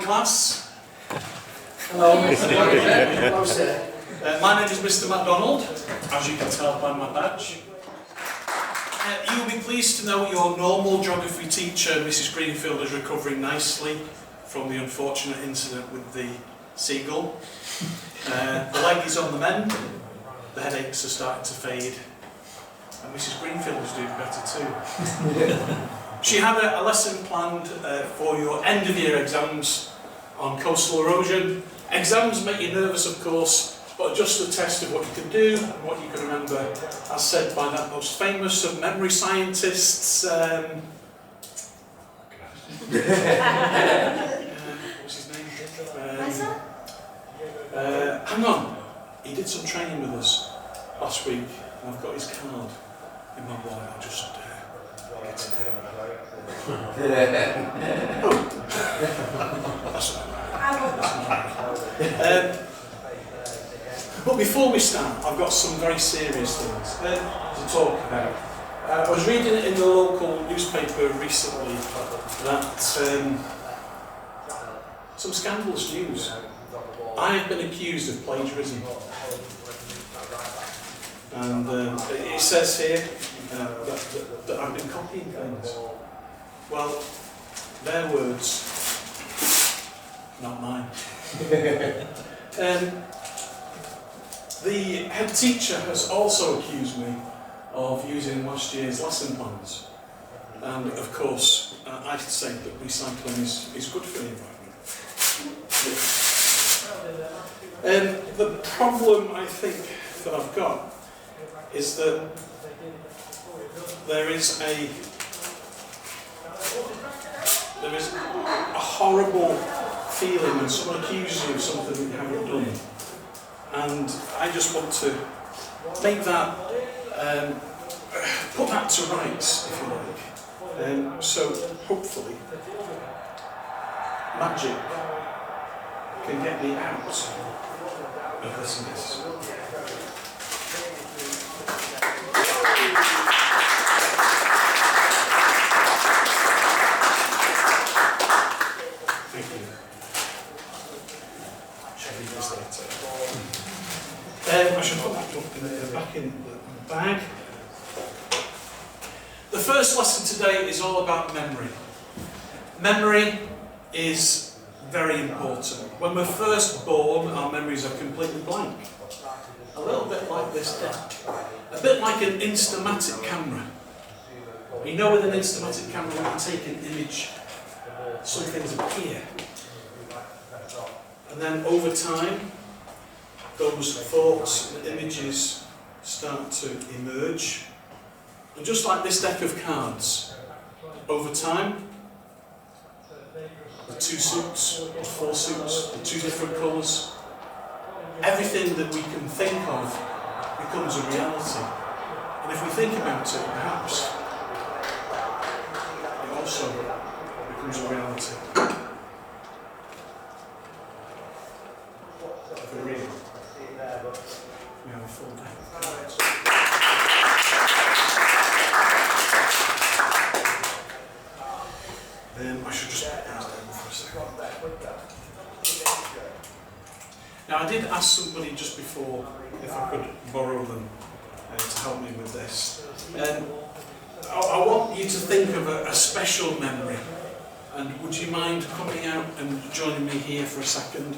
class. Hello. Hello, sir. My name is Mr. McDonald, as you can tell by my badge. You will be pleased to know your normal geography teacher, Mrs. Greenfield, is recovering nicely from the unfortunate incident with the seagull. The leg is on the mend, the headaches are starting to fade, and Mrs. Greenfield is doing better too. She had a lesson planned for your end-of-year exams on coastal erosion. Exams make you nervous, of course, but just a test of what you can do and what you can remember, as said by that most famous of memory scientists. What's his name? Hang on. He did some training with us last week, and I've got his card in my wallet. I'll just get it there. That's right. But before we start, I've got some very serious things to talk about. I was reading in the local newspaper recently that some scandalous news. I have been accused of plagiarism. And it says here that I've been copying things. Well, their words, not mine. The head teacher has also accused me of using last year's lesson plans. And of course, I should say that recycling is good for the environment. The problem I think that I've got is that there is a horrible feeling when someone accuses you of something that you haven't done. And I just want to make that, put that to rights, if you like. So hopefully, magic can get me out of this mess. Thank you. Shall we use that? I should put that back in the bag. The first lesson today is all about memory. Memory is very important. When we're first born, our memories are completely blank. A little bit like this deck. A bit like an Instamatic camera. You know, with an Instamatic camera, when you take an image, some things appear. And then over time, those thoughts and images start to emerge. And just like this deck of cards, over time, the 2 suits, the 4 suits, the 2 different colours, everything that we can think of becomes a reality. And if we think about it, perhaps, it also becomes a reality. For real. We have a full deck of cards. I should just put these down for a second. Now, I did ask somebody just before if I could borrow them to help me with this. I want you to think of a special memory. And would you mind coming out and joining me here for a second?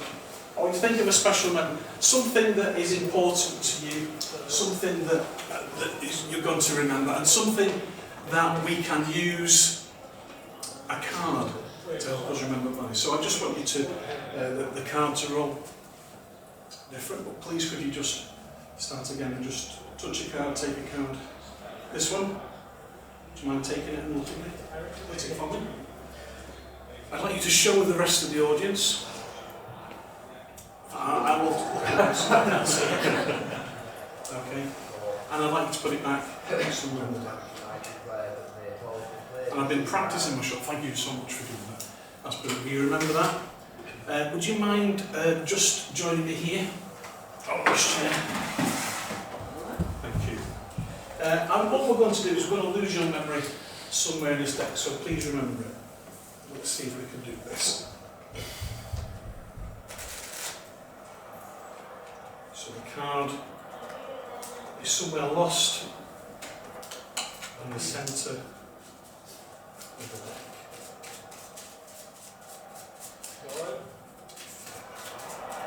I want you to think of a special memory, something that is important to you, something that you're going to remember, and something that we can use a card to help us remember by. So I just want you to, the cards are all different, but please could you just start again and just touch a card, take a card. This one, do you mind taking it and looking at it? Take it from me. I'd like you to show the rest of the audience. I will okay. And I'd like you to put it back somewhere in the back. And I've been practicing my shot. Thank you so much for doing that. That's brilliant. You remember that? Would you mind just joining me here? Oh, this chair. Thank you. And what we're going to do is we're going to lose your memory somewhere in this deck, so please remember it. Let's see if we can do this. card is somewhere lost in the centre of the deck.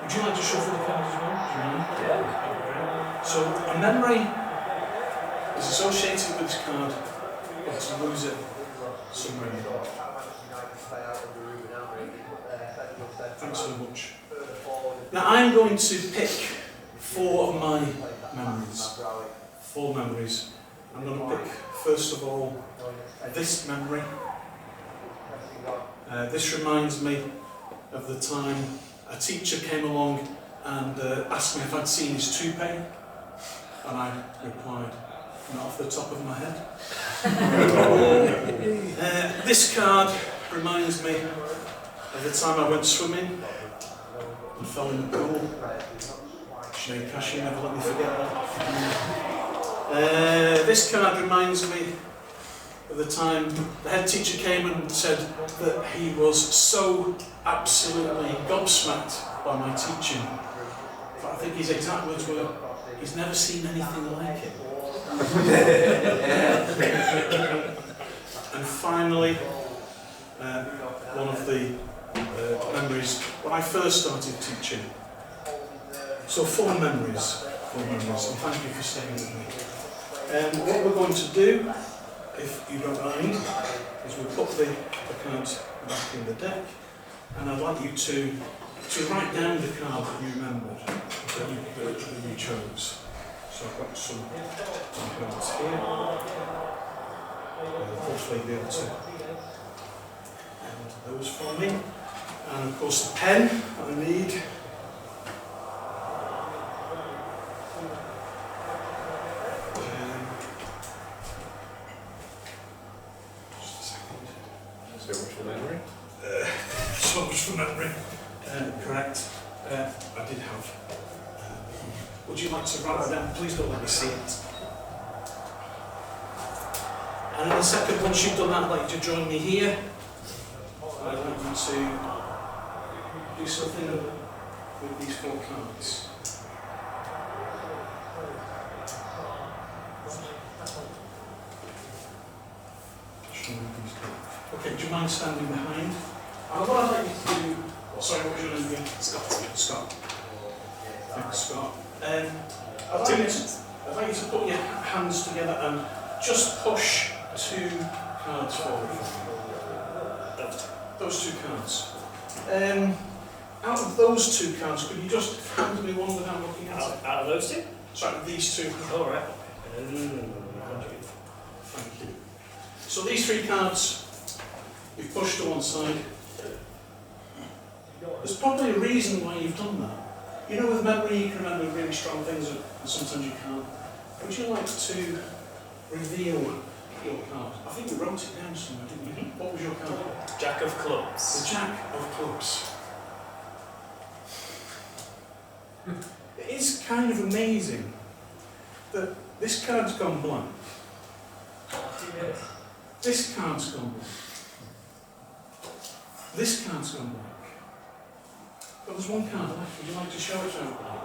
Would you like to shuffle the cards as well? Yeah. So a memory is associated with this card, but to lose it somewhere in the deck. Thanks so much. Now I'm going to pick 4 of my memories. 4 memories. I'm going to pick first of all this memory. This reminds me of the time a teacher came along and asked me if I'd seen his toupee, and I replied, not off the top of my head. This card reminds me of the time I went swimming and fell in the pool. Sinead Cashew never let me forget that. This card reminds me of the time the head teacher came and said that he was so absolutely gobsmacked by my teaching. But I think his exact words were, he's never seen anything like it. And finally, one of the memories when I first started teaching. So 4 memories, and thank you for staying with me. What we're going to do, if you don't mind, is we'll put the cards back in the deck, and I'd like you to write down the card that you remembered, that you chose. So I've got some cards here. Hopefully be able to enter those for me. And of course the pen that I need. Just a second. So much for memory? So much for memory. Correct. I did have. Would you like to write that down? Please don't let me see it. And in a second, once you've done that, I'd like you to join me here. I'd like you to do something with these 4 cards. Okay, do you mind standing behind? And what I'd like you to do, sorry, what was your name again? Scott. Thanks, Scott. I'd like you to put your hands together and just push 2 cards forward. Those 2 cards. Out of those 2 cards, could you just hand me one without looking at it? Out of those 2? Sorry, these 2. All right. Thank you. So these 3 cards, you've pushed to one side. There's probably a reason why you've done that. You know, with memory, you can remember really strong things and sometimes you can't. Would you like to reveal your card? I think you wrote it down somewhere, didn't you? What was your card? Jack of clubs. The Jack of Clubs. It is kind of amazing that this card's gone blank. This card's gone blank. This card's gone blank. But there's 1 card left. Would you like to show it to everybody?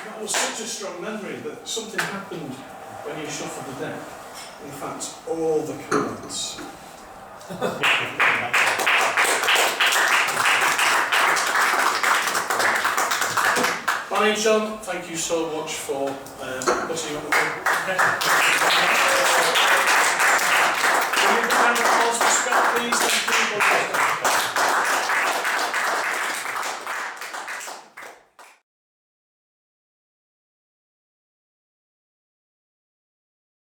That was such a strong memory that something happened when you shuffled the deck. In fact, all the cards. My name's John. Thank you so much for putting up with me.